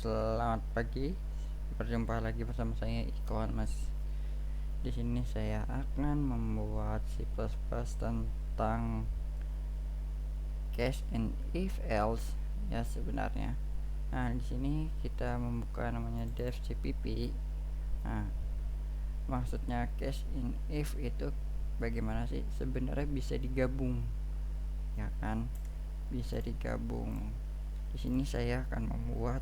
Selamat pagi. Berjumpa lagi bersama saya Iko Mas. Di sini saya akan membuat C++ tentang case and if else ya sebenarnya. Nah, di sini kita membuka namanya dev cpp. Nah, maksudnya case and if itu bagaimana sih? Sebenarnya bisa digabung. Ya kan? Bisa digabung. Di sini saya akan membuat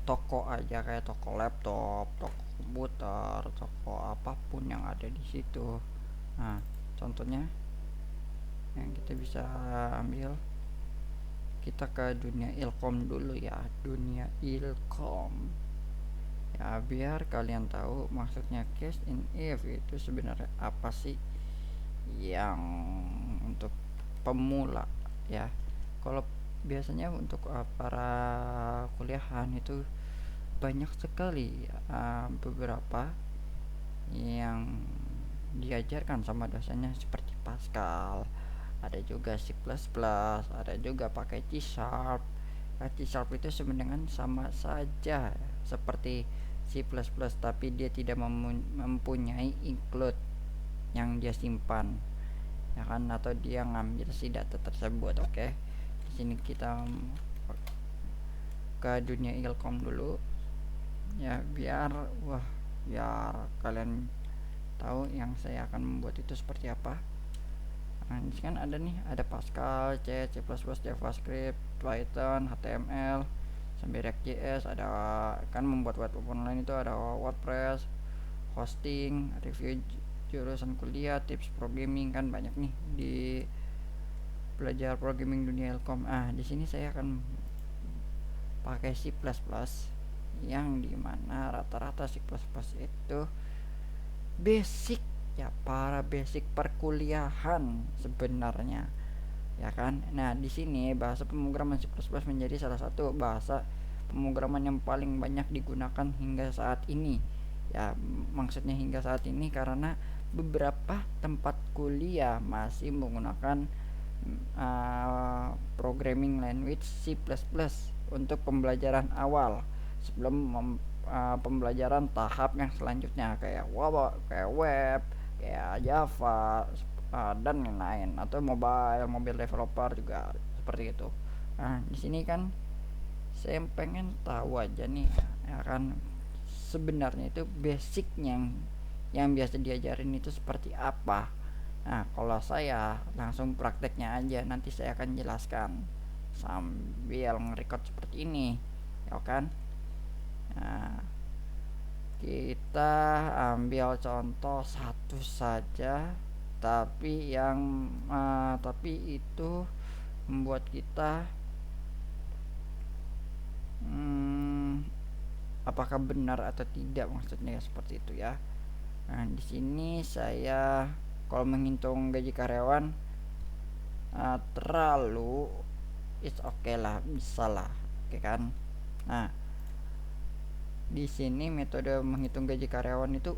toko aja, kayak toko laptop, toko komputer, toko apapun yang ada di situ. Nah, contohnya yang kita bisa ambil, kita ke dunia ilkom dulu ya, dunia ilkom ya, biar kalian tahu maksudnya case in if itu sebenarnya apa sih, yang untuk pemula ya. Kalau biasanya untuk para kuliahan itu banyak sekali beberapa yang diajarkan sama dosennya seperti Pascal, ada juga C++, ada juga pakai C Sharp. C Sharp itu sebenarnya sama saja seperti C++, tapi dia tidak mempunyai include yang dia simpan, ya kan, atau dia ngambil si data tersebut. Oke. Di sini kita ke dunia ilkom dulu ya, biar kalian tahu yang saya akan membuat itu seperti apa. Nah, ini kan ada nih, ada Pascal, C++, JavaScript, Python, HTML, sampai React.js. Ada kan membuat web online itu ada WordPress, hosting, review jurusan kuliah, tips programming, kan banyak nih di belajar programming dunia Ilkom. Di sini saya akan pakai C++, yang dimana rata-rata C++ itu basic ya, para basic perkuliahan sebenarnya, ya kan. Nah, di sini bahasa pemrograman C++ menjadi salah satu bahasa pemrograman yang paling banyak digunakan hingga saat ini. Ya, maksudnya hingga saat ini karena beberapa tempat kuliah masih menggunakan programming language C++ untuk pembelajaran awal sebelum pembelajaran tahap yang selanjutnya kayak web, kayak Java, dan lain-lain, atau mobile developer juga seperti itu. Nah, di sini kan saya pengen tahu aja nih, ya kan, sebenarnya itu basicnya yang biasa diajarin itu seperti apa. Nah, kalau saya langsung prakteknya aja, nanti saya akan jelaskan sambil nge-record seperti ini, ya kan. Nah, kita ambil contoh satu saja, tapi itu membuat kita apakah benar atau tidak, maksudnya seperti itu ya. Nah, di sini saya kalau menghitung gaji karyawan terlalu it's okay lah, bisa lah, oke kan. Nah, di sini metode menghitung gaji karyawan itu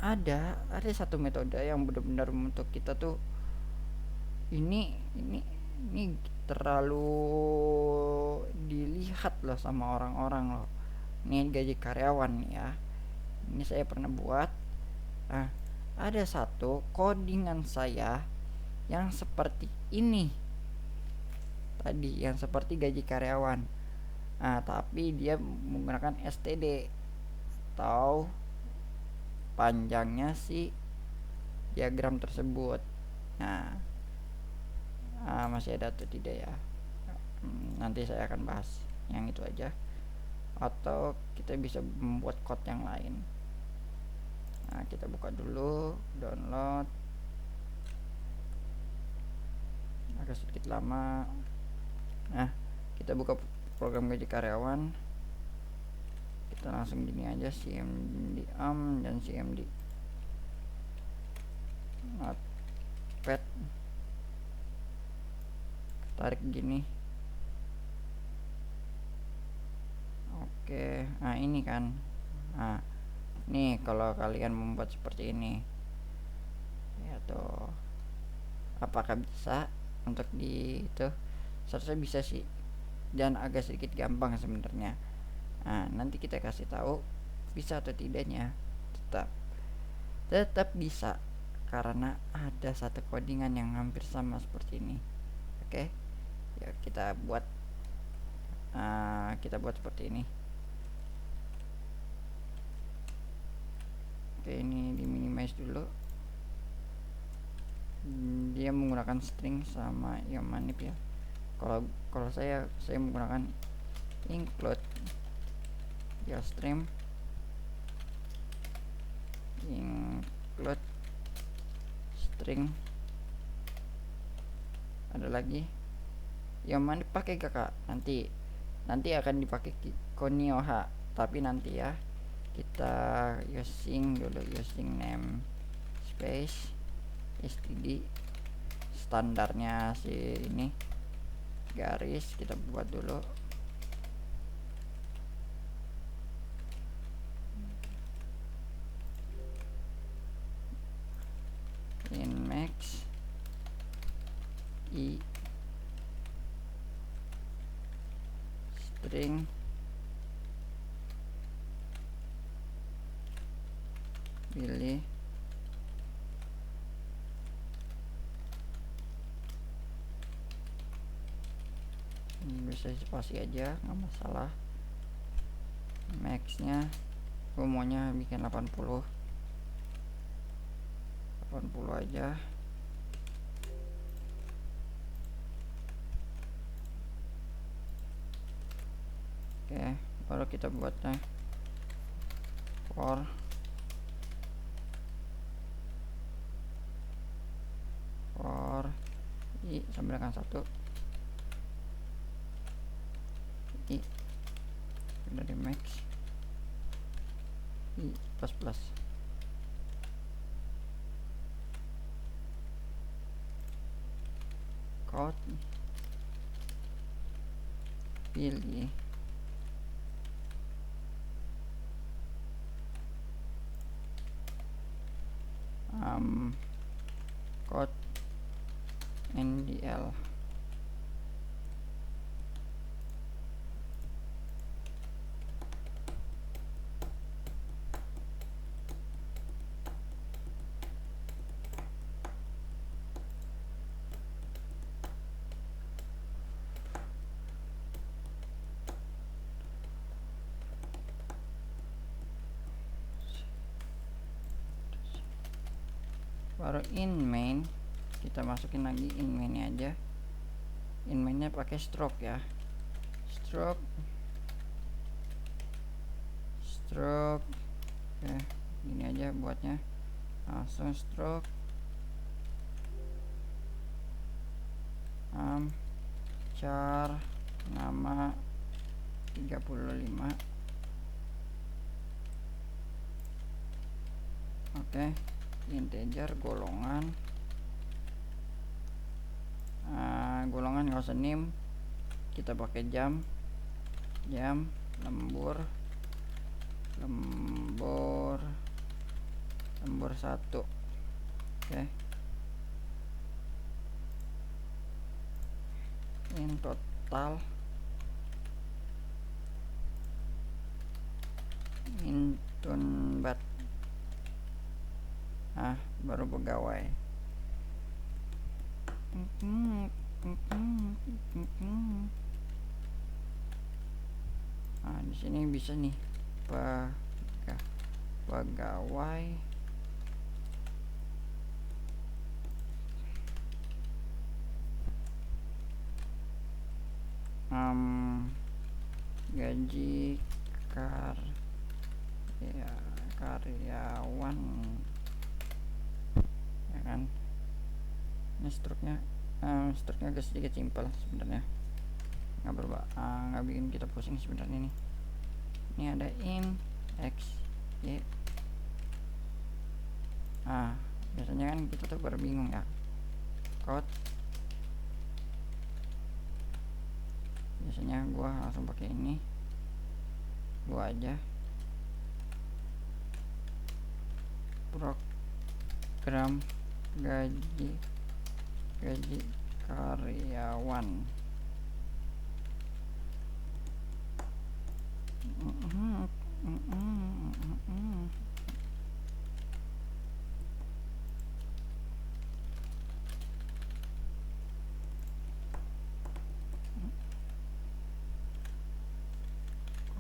ada satu metode yang benar-benar untuk kita tuh ini terlalu dilihat loh sama orang-orang loh. Ini gaji karyawan ya. Ini saya pernah buat. Nah, ada satu codingan saya yang seperti ini tadi, yang seperti gaji karyawan. Nah, tapi dia menggunakan std atau panjangnya si diagram tersebut. Nah, masih ada atau tidak ya, nanti saya akan bahas yang itu aja, atau kita bisa membuat code yang lain. Nah, kita buka dulu, download, agak sedikit lama. Nah, kita buka program gaji karyawan, kita langsung gini aja, cmd dan cmd notepad, tarik gini. Oke, nah ini kan. Nah, nih kalau kalian membuat seperti ini ya tuh, apakah bisa untuk di itu? Seharusnya bisa sih. dan agak sedikit gampang sebenarnya. Nah, nanti kita kasih tahu bisa atau tidaknya. Tetap bisa, karena ada satu codingan yang hampir sama seperti ini. Oke, ya kita buat seperti ini. Oke, ini di minimize dulu. Dia menggunakan string sama yang manip ya. Kalau saya menggunakan include ya stream, include string. Ada lagi yang mana pakai kakak, nanti akan dipakai Konioha, tapi nanti ya kita using name space std standarnya si ini garis kita buat dulu. In max i string pilih bisa spasi aja, nggak masalah. Maxnya gue maunya bikin 80 aja. Oke, baru kita buatnya for i sampai dengan 1 i dari max i plus code pilih code ndl baru in main kita masukin lagi in mainnya aja. In mainnya pakai stroke ya, stroke. Oke, gini aja buatnya, langsung stroke char nama 35. Oke, integer golongan nggak usah name, kita pakai jam lembur 1. Oke, in total intun bat baru pegawai. Di sini bisa nih pegawai gaji karyawan ya kan. Ini struknya agak sedikit simpel sebenarnya, nggak bikin kita pusing sebenarnya nih. Ini ada in x y. Biasanya kan kita tuh baru bingung ya, code biasanya gua langsung pakai ini, gua aja program gaji karyawan.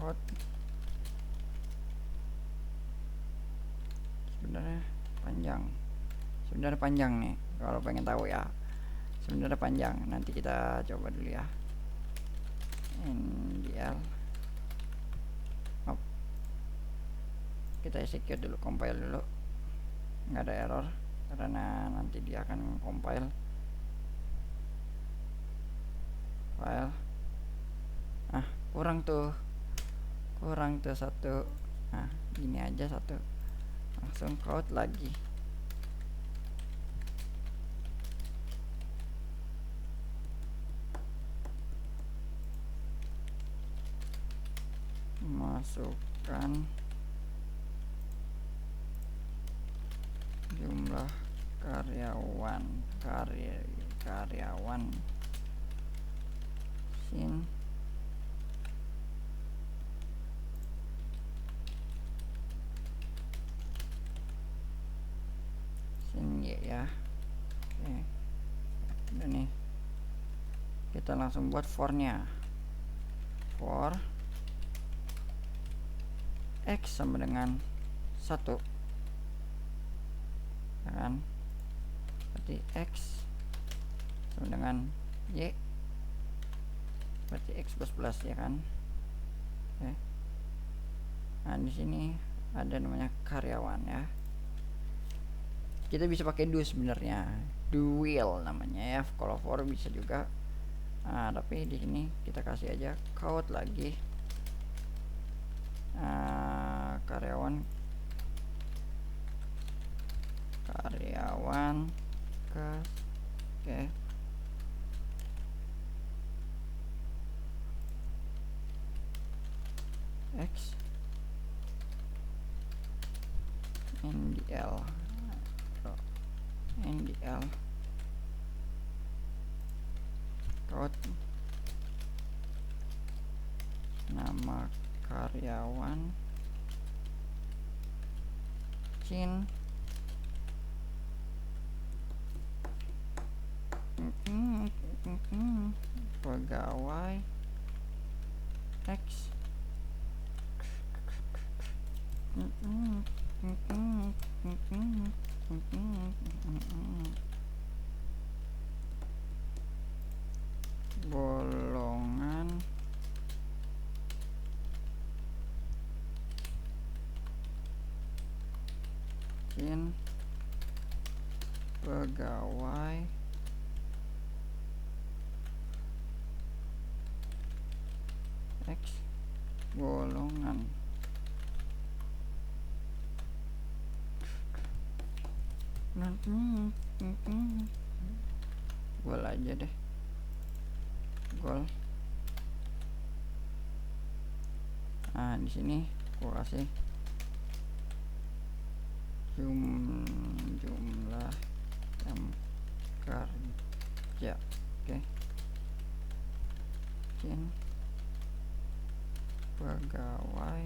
code sebenarnya panjang nih kalau pengen tahu ya, sebenarnya panjang. Nanti kita coba dulu ya, NDL. Kita execute dulu, compile dulu, nggak ada error karena nanti dia akan compile file. Kurang tuh satu. Nah gini aja satu, langsung code lagi. Masukkan jumlah karyawan sin ya. Oke. Udah nih, kita langsung buat for-nya. For X sama dengan 1 ya kan, berarti X sama dengan Y, berarti X plus ya kan. Oke. Nah di sini ada namanya karyawan ya, kita bisa pakai do sebenarnya, do will namanya ya, kalau for bisa juga. Nah tapi di sini kita kasih aja code lagi, karyawan ke oke. X NDL code nama karyawan sin pegawai X golongan sin pegawai X golongan gol aja deh, gol. Nah di sini gua kasih jumlah jam kerja. Oke. Sin pegawai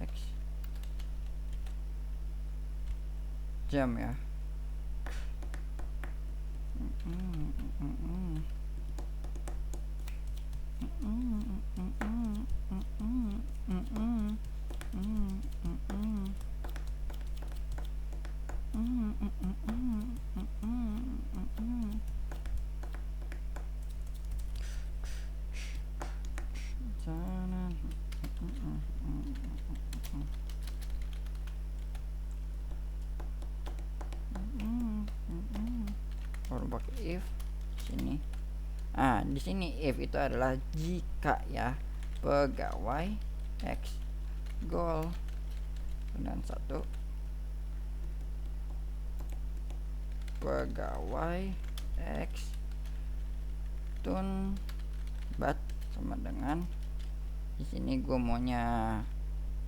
X jam ya. Baru pakai if sini. Di sini if itu adalah jika ya pegawai X goal dan 1 pegawai X tun bat sama dengan, di sini gue maunya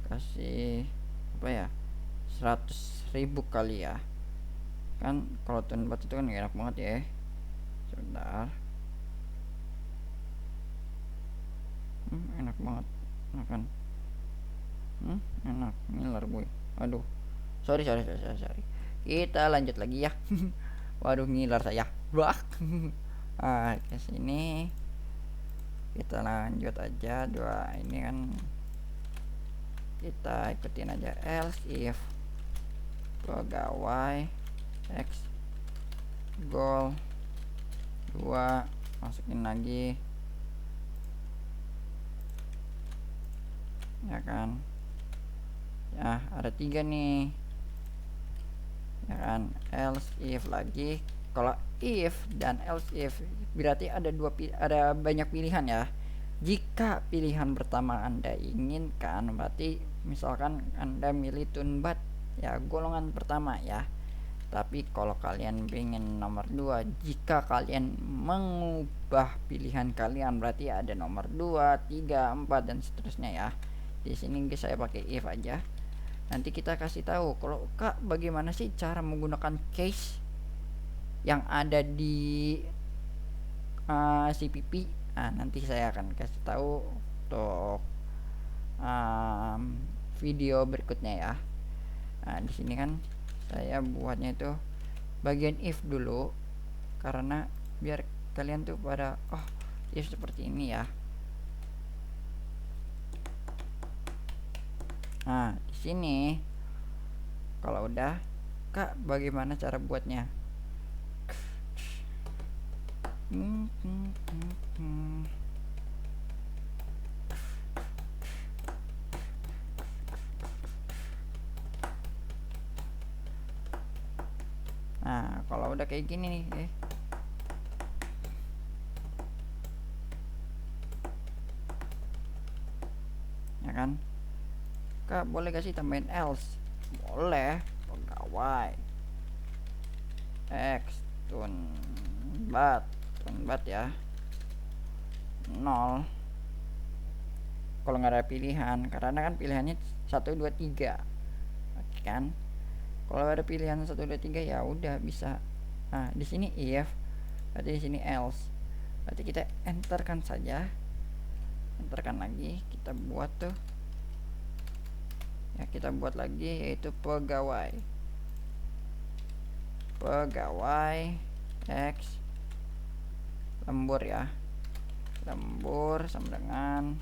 kasih apa ya, 100.000 kali ya kan. Kalau tun bat itu kan gak enak banget ya, sebentar. Enak banget kan, enak ngiler gue. Aduh, sorry. Kita lanjut lagi ya. Waduh ngiler saya. Wah. Ke sini Kita lanjut aja, dua ini kan kita ikutin aja. Else if pegawai x goal 2, masukin lagi ya kan. Ya ada 3 nih ya kan. Else if lagi. Kalau if dan else if berarti ada banyak pilihan ya. Jika pilihan pertama Anda inginkan, berarti misalkan Anda milih tunbat ya, golongan pertama ya. Tapi kalau kalian pengen nomor 2, jika kalian mengubah pilihan kalian, berarti ada nomor 2, 3, 4 dan seterusnya ya. Di sini saya pakai if aja. Nanti kita kasih tahu kalau Kak, bagaimana sih cara menggunakan case yang ada di CPP. Nanti saya akan kasih tahu untuk video berikutnya ya. Di sini kan saya buatnya itu bagian if dulu, karena biar kalian tuh pada if seperti ini ya. Nah, di sini kalau udah, Kak, bagaimana cara buatnya? Nah, kalau udah kayak gini nih, ya kan? Kak, boleh gak sih tambahin else? Boleh. Pegawai x tunbat ya 0. Kalau nggak ada pilihan, karena kan pilihannya 1, 2, 3 kan. Kalau ada pilihan 1, 2, 3 ya udah bisa. Nah, di sini if, berarti di sini else. Berarti kita enterkan saja. Enterkan lagi, kita buat tuh. Ya, kita buat lagi yaitu pegawai x lembur ya. Lembur sama dengan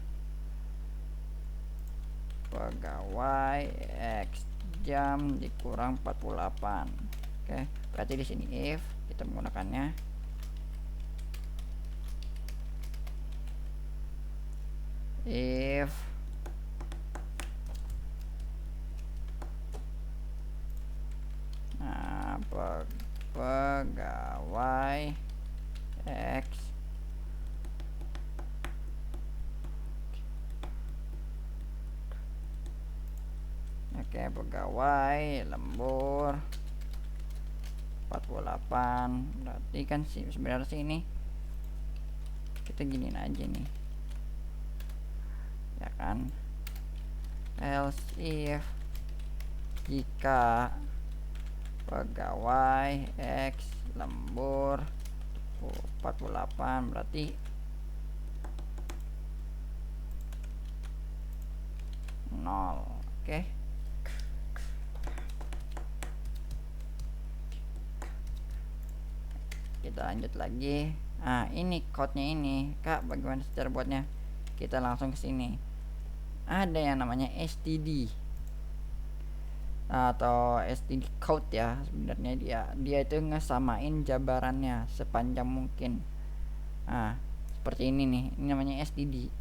pegawai x jam dikurang 48. Oke, berarti di sini if kita menggunakannya if pegawai x pegawai lembur 48. Berarti kan sebenarnya sih ini kita giniin aja nih ya kan. Else if jika pegawai x lembur 48 berarti 0. Oke. Kita lanjut lagi. Ini code-nya ini, Kak, bagaimana cara buatnya? Kita langsung ke sini. Ada yang namanya std atau std code ya. Sebenarnya dia itu ngesamain jabarannya sepanjang mungkin. Seperti ini nih. Ini namanya std.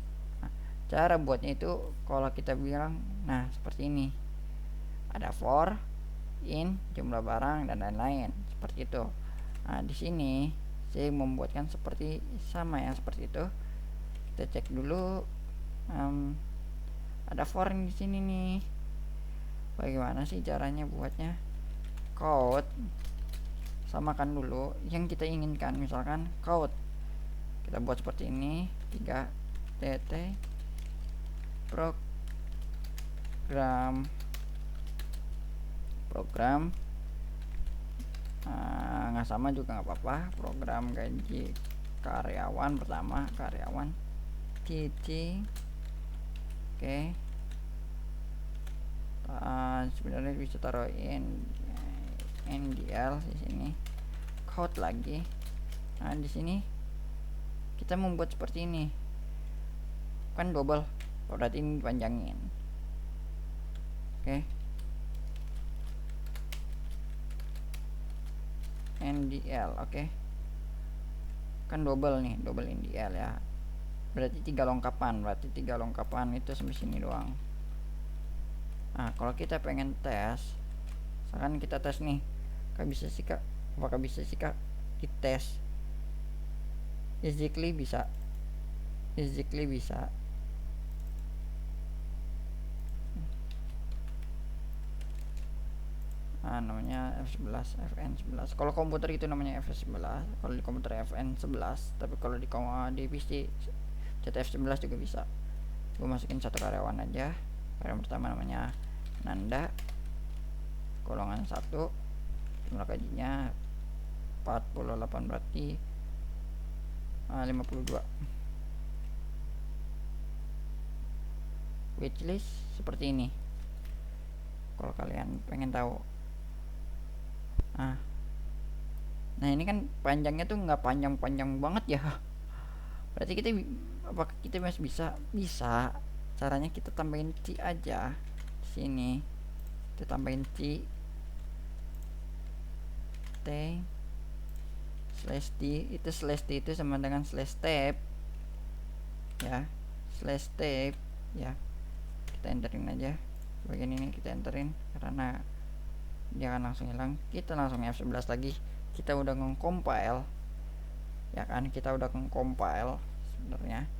Cara buatnya itu kalau kita bilang seperti ini. Ada for, in, jumlah barang dan lain-lain. Seperti itu. Di sini saya membuatkan seperti sama ya, seperti itu. Kita cek dulu. Ada for di sini nih. Bagaimana sih caranya buatnya? Code, samakan dulu yang kita inginkan. Misalkan code kita buat seperti ini, 3 tt program nggak sama juga nggak apa-apa. Program gaji karyawan pertama, karyawan cici. Oke. Sebenarnya bisa taruh NDL di sini. Code lagi. Di sini kita membuat seperti ini. kan double, berarti ini dipanjangin. Oke. NDL, oke. Kan double nih, double NDL ya. Berarti 3 lengkapan, itu sampai sini doang. Nah, kalau kita pengen tes, misalkan kita tes nih, apakah bisa sih kak dites? Exactly bisa. Nah, namanya F11, FN11. Kalau komputer itu namanya F11, kalau di komputer FN11, tapi kalau di PC ZF11 juga bisa. Gue masukin satu karyawan aja. Karyawan pertama namanya Nanda, golongan 1, jumlah gajinya 48, berarti 52. Wishlist seperti ini kalau kalian pengen tahu. Nah ini kan panjangnya tuh nggak panjang-panjang banget ya. Berarti apakah kita masih bisa caranya kita tambahin C aja di sini. Kita tambahin C T slash D itu sama dengan slash tab ya, ya. Kita enterin aja bagian ini, kita enterin karena dia akan langsung hilang. Kita langsung F11 lagi, kita udah nge-compile ya kan, sebenarnya.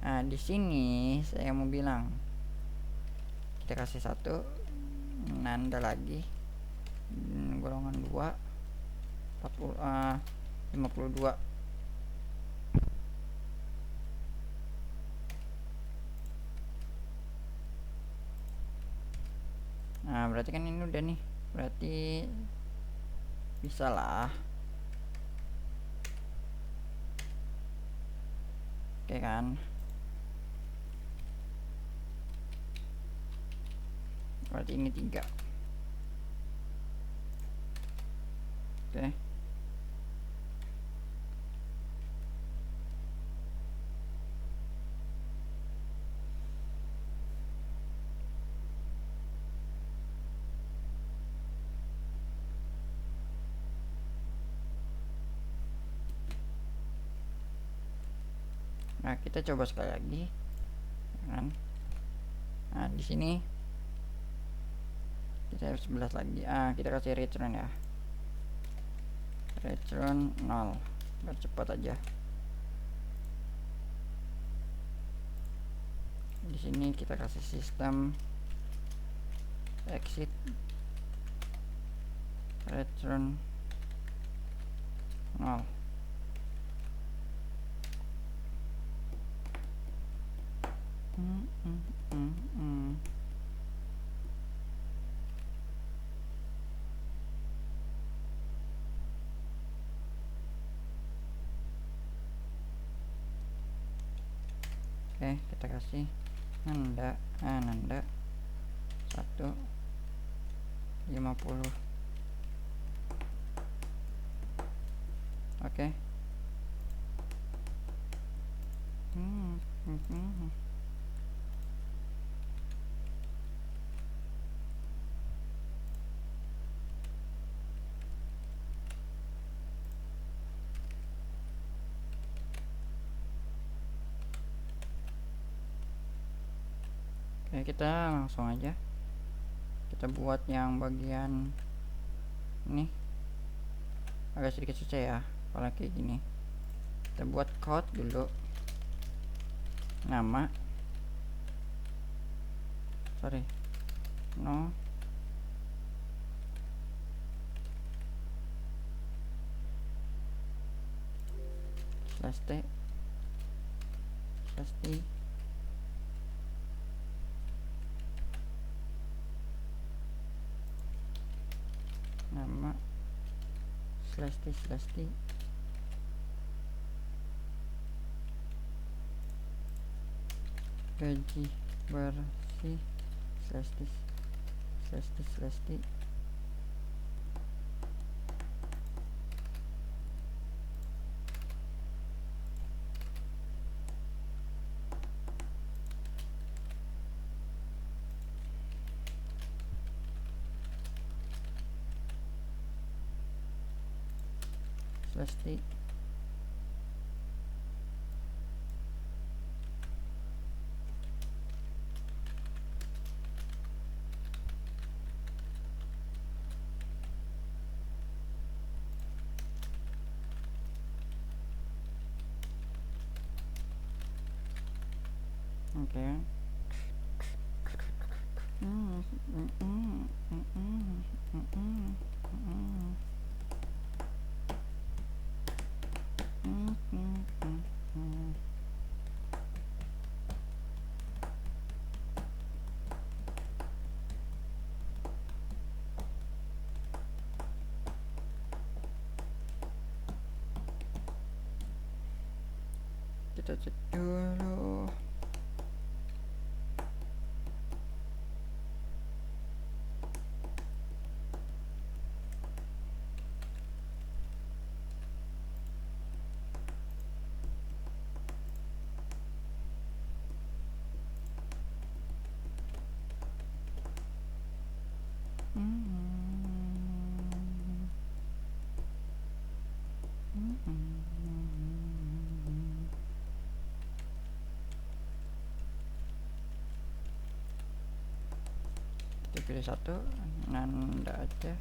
Nah di sini saya mau bilang kita kasih satu Nanda lagi, golongan 2, 52. Nah berarti kan ini udah nih, berarti bisa lah. Oke kan, berarti ini 3. Oke. Nah kita coba sekali lagi kan. Nah di sini kita F11 lagi, kita kasih return ya, return 0 biar cepat aja. Di sini kita kasih sistem exit return 0. Oke, kita kasih Nanda 150. Oke. Oke, kita langsung aja kita buat yang bagian ini agak sedikit susah ya kalau kayak gini. Kita buat code dulu, nama no slash t nama slash t gaji bersih slash t. plastik. Oke. Kita cek dulu. Kita pilih satu, nanda aja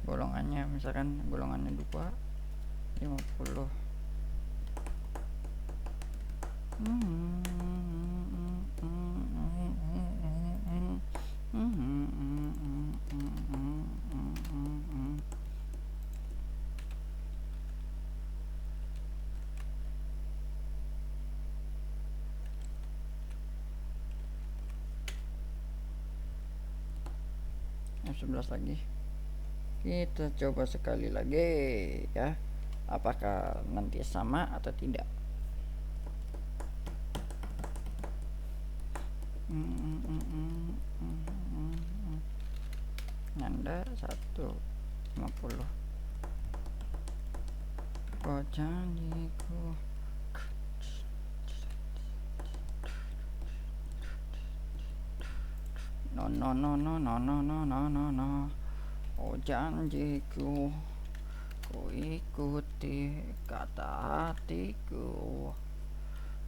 golongannya, misalkan golongannya 2, 50. Yang 11 lagi. Kita coba sekali lagi ya, apakah nanti sama atau tidak. Nanda 150. Oh janjiku. No no no no no no no no no no. Oh janjiku, ku ikuti kata hatiku.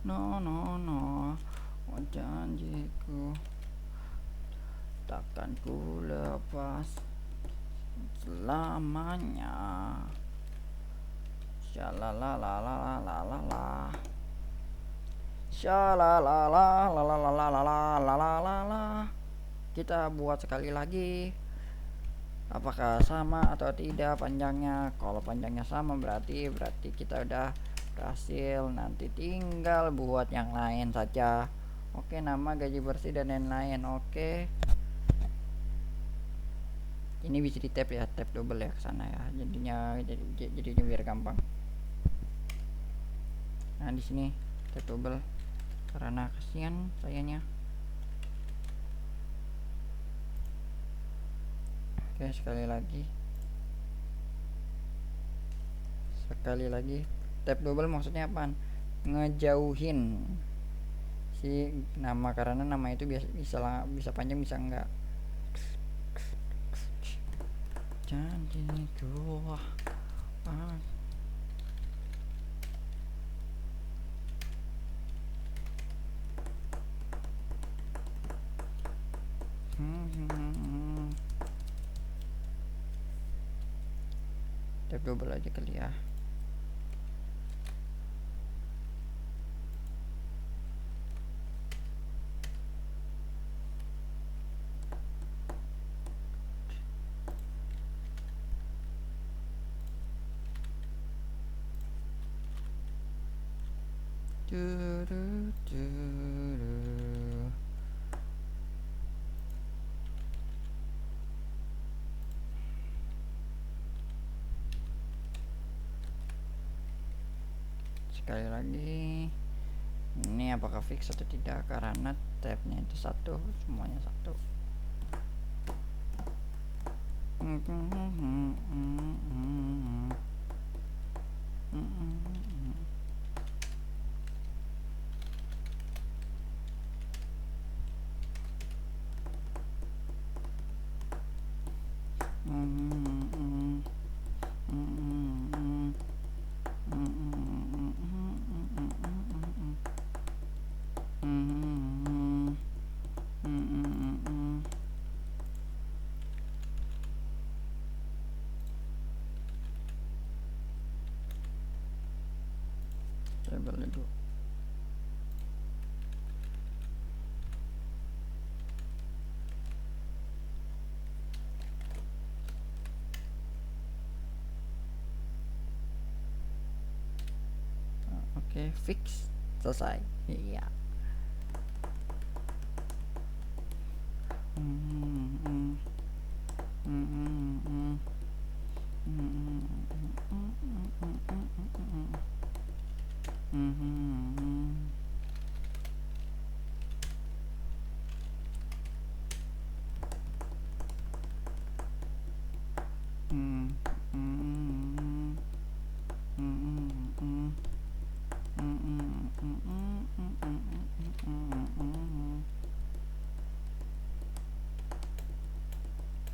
No no no. Oh janjiku, takkan ku lepas selamanya. Shalalalalalalalala. Shalalalalalalalala. Kita buat sekali lagi. Apakah sama atau tidak panjangnya? Kalau panjangnya sama berarti kita udah berhasil. Nanti tinggal buat yang lain saja. Oke, nama, gaji bersih dan lain-lain. Oke. Ini bisa di tap ya, tap double ya ke sana ya. Jadinya biar gampang. Nah, di sini tap double karena kasihan sayanya. Oke, sekali lagi tap double maksudnya apa? Ngejauhin si nama, karena nama itu bisa panjang bisa enggak. Janjiku, tap double aja kali ya. Sekali lagi, ini apakah fix atau tidak, karena tabnya itu satu, semuanya satu. tabelnya dulu. Oke, fix, selesai. Iya.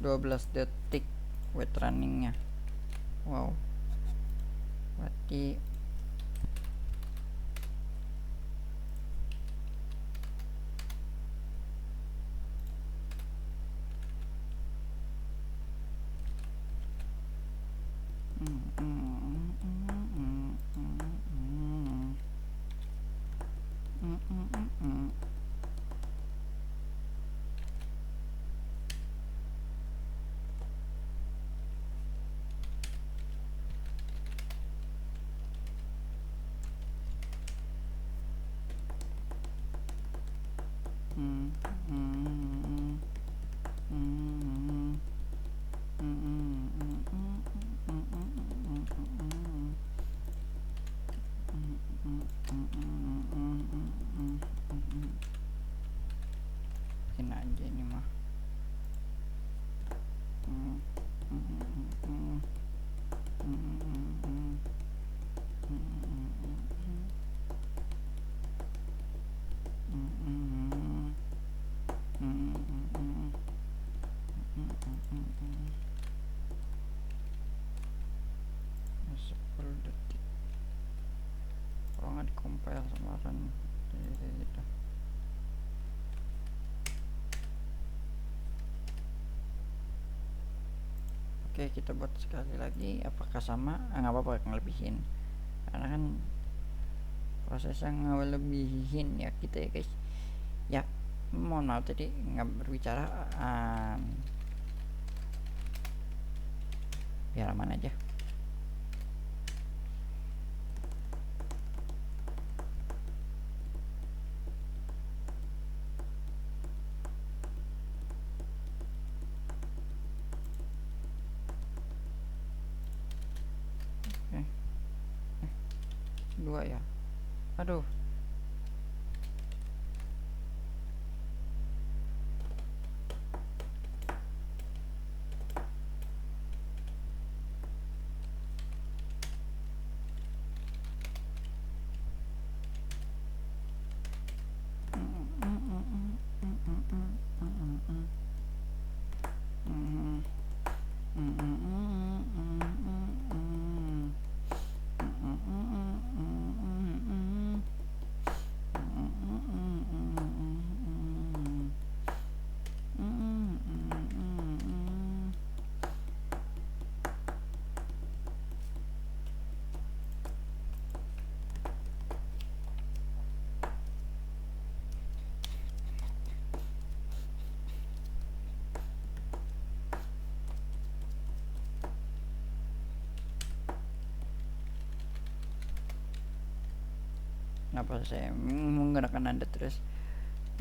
Dua belas detik wait runningnya. Wow, berarti ini aja ini mah. Sepuluh detik. Kalau nggak dikompil sama run gitu. Oke, kita buat sekali lagi. Apakah sama? Nggak apa-apa ngelebihin, karena kan prosesnya ngelebihin ya kita ya guys. Ya, mohon maaf tadi nggak berbicara. Biar aman aja. Dua ya, aduh. Kenapa saya menggunakan Anda terus?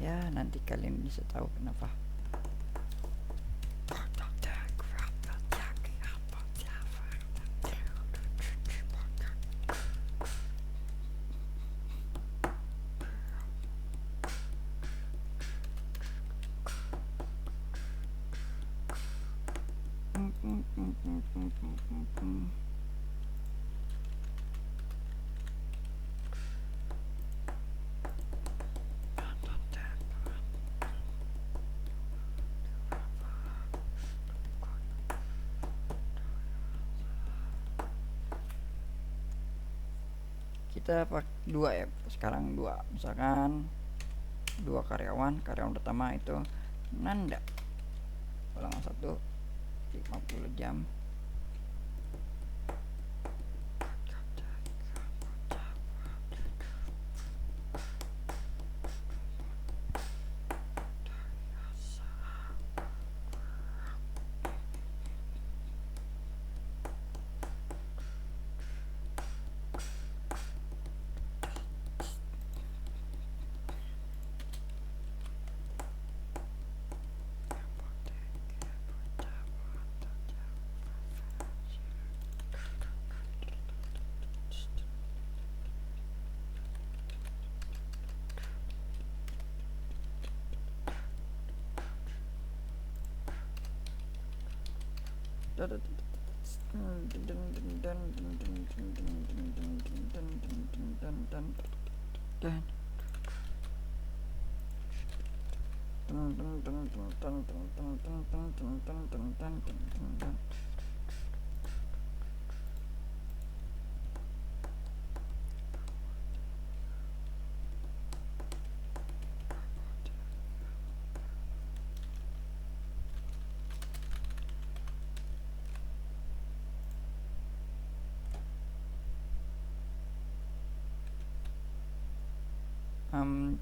Ya, nanti kalian bisa tahu kenapa. Kita pakai dua ya sekarang, dua misalkan dua karyawan pertama itu Nanda, ulangan 1 50 jam.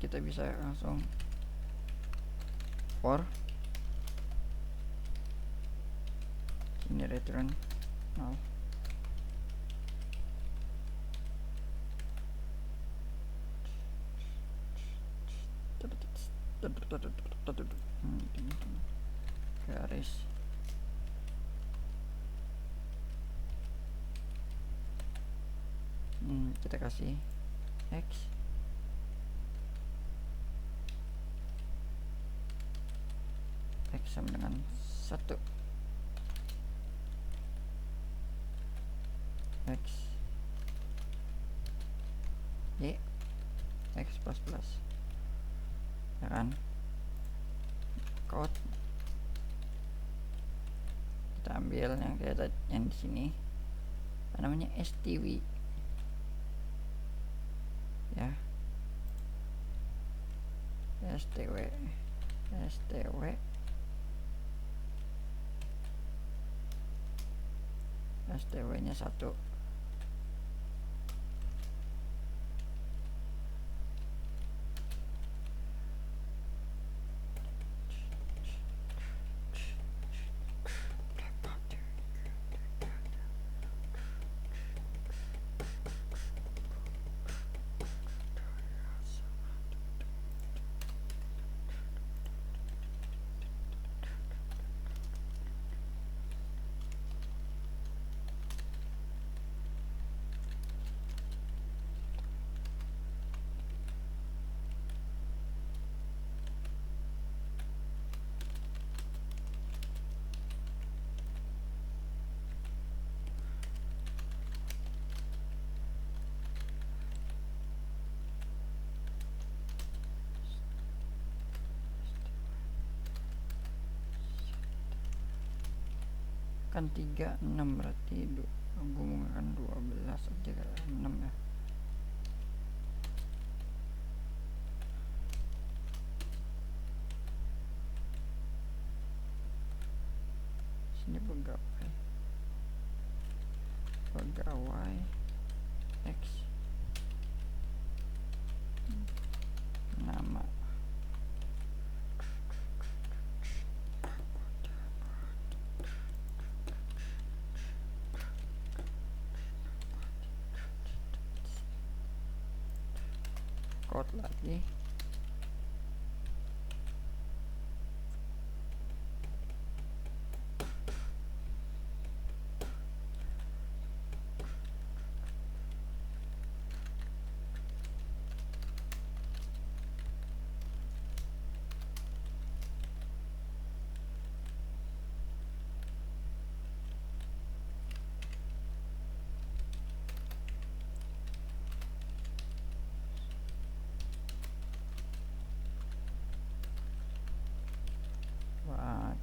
kita bisa langsung for ini return null. Garis kita kasih x sama dengan 1, x y x plus plus, ya kan. Code kita ambil yang kayak yang di sini, apa namanya, stw ya, stw nya 1. Kan 36 berarti gue menggunakan 12 aja, 6 ya. Sini pegawai x nama code lagi. Wah,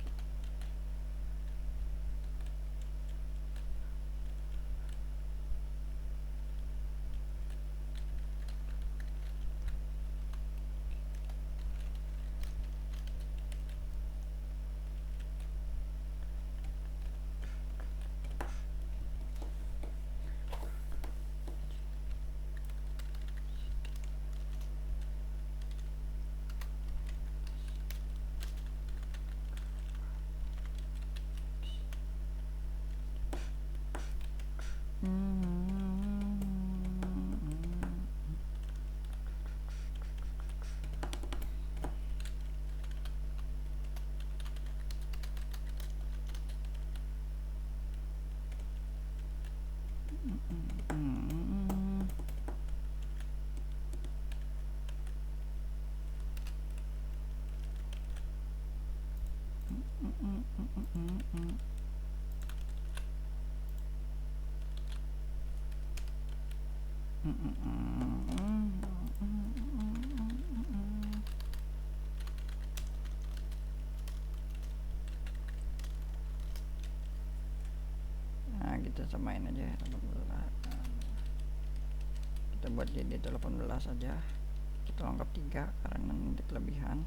Nah kita samain aja 18. Kita buat jadi 18 aja, kita anggap 3 karena nanti kelebihan.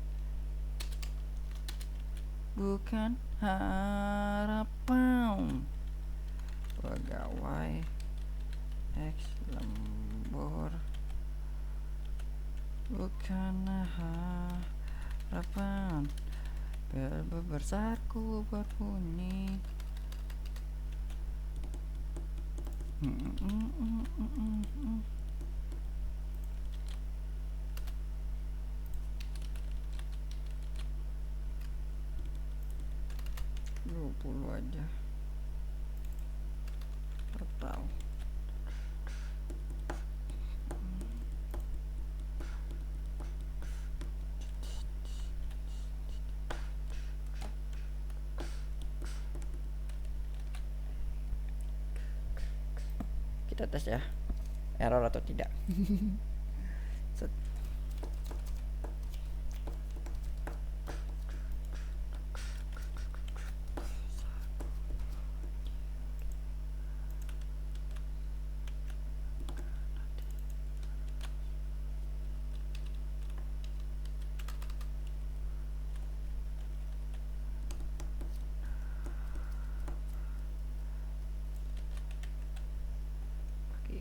Bukan harapan pegawai X lembur, bukan harapan bel besarku berbunyi. Puluh aja total. Kita tes ya, error atau tidak. Set.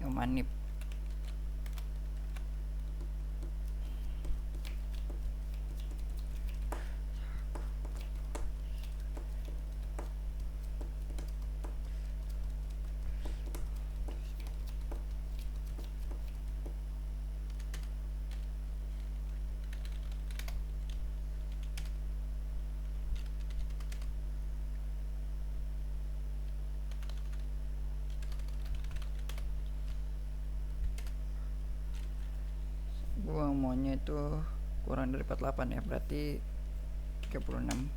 Manip. Gua maunya itu kurang dari 48 ya, berarti 36.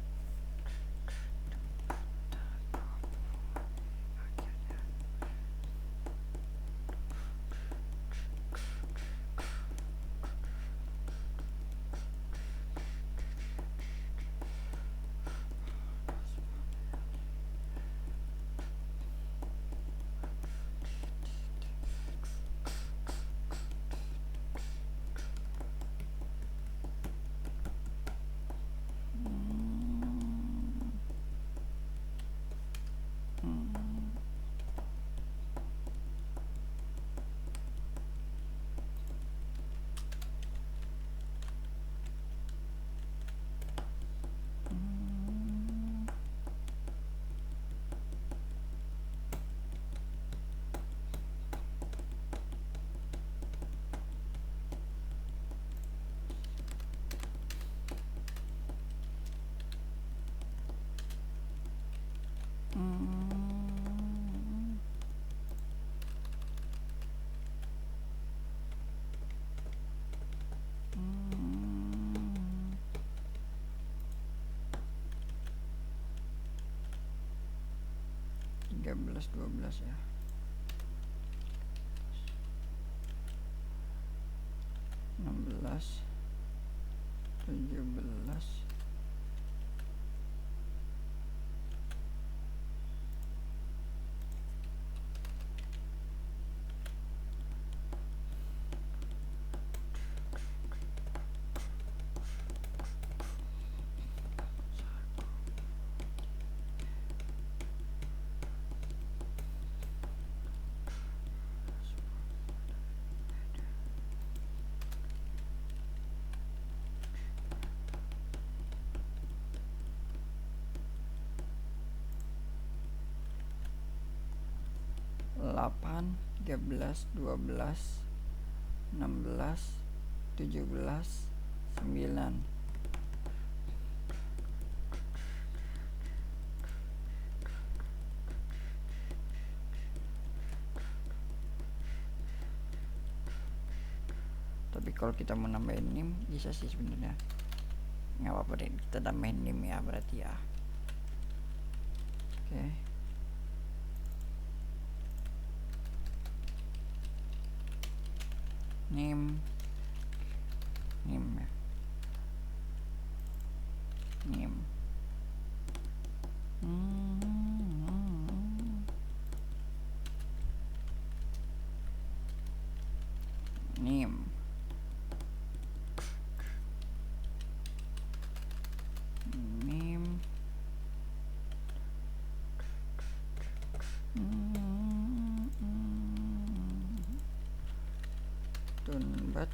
Tiga belas 12 ya. 16 17. Delapan 13 12 16 17 9. Tapi kalau kita mau nambahin nim bisa sih sebenarnya, nggak apa-apa deh kita tambahin nim ya berarti ya. Oke. nim ya, nim nim nim tunbat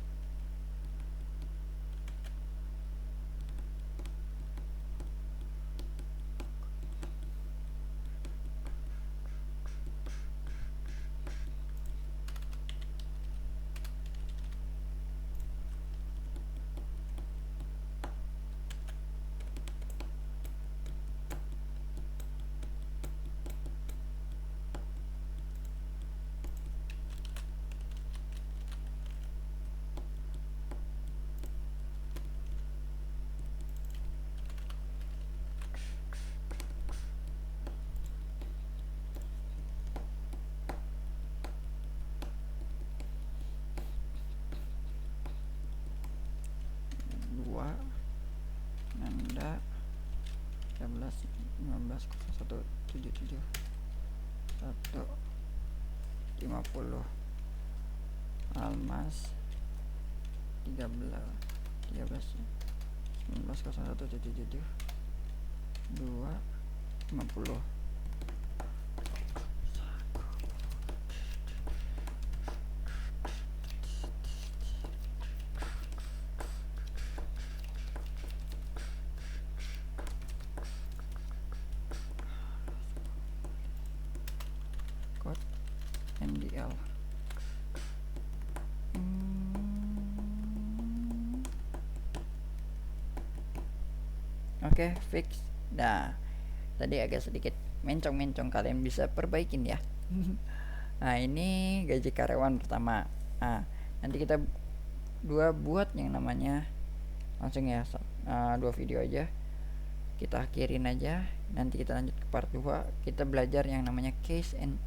dua Nanda 13 15 01 77 1 50 Almas 13 19 01 77 2 50 code MDL. Oke, fix. Nah, tadi agak sedikit mencong-mencong, kalian bisa perbaikin ya. Nah, ini gaji karyawan pertama. Nah, nanti kita buat yang namanya langsung ya, 2 video aja kita akhirin aja. Nanti kita lanjut ke part 2, kita belajar yang namanya case and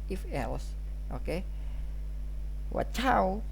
if else. Oke. Wacau.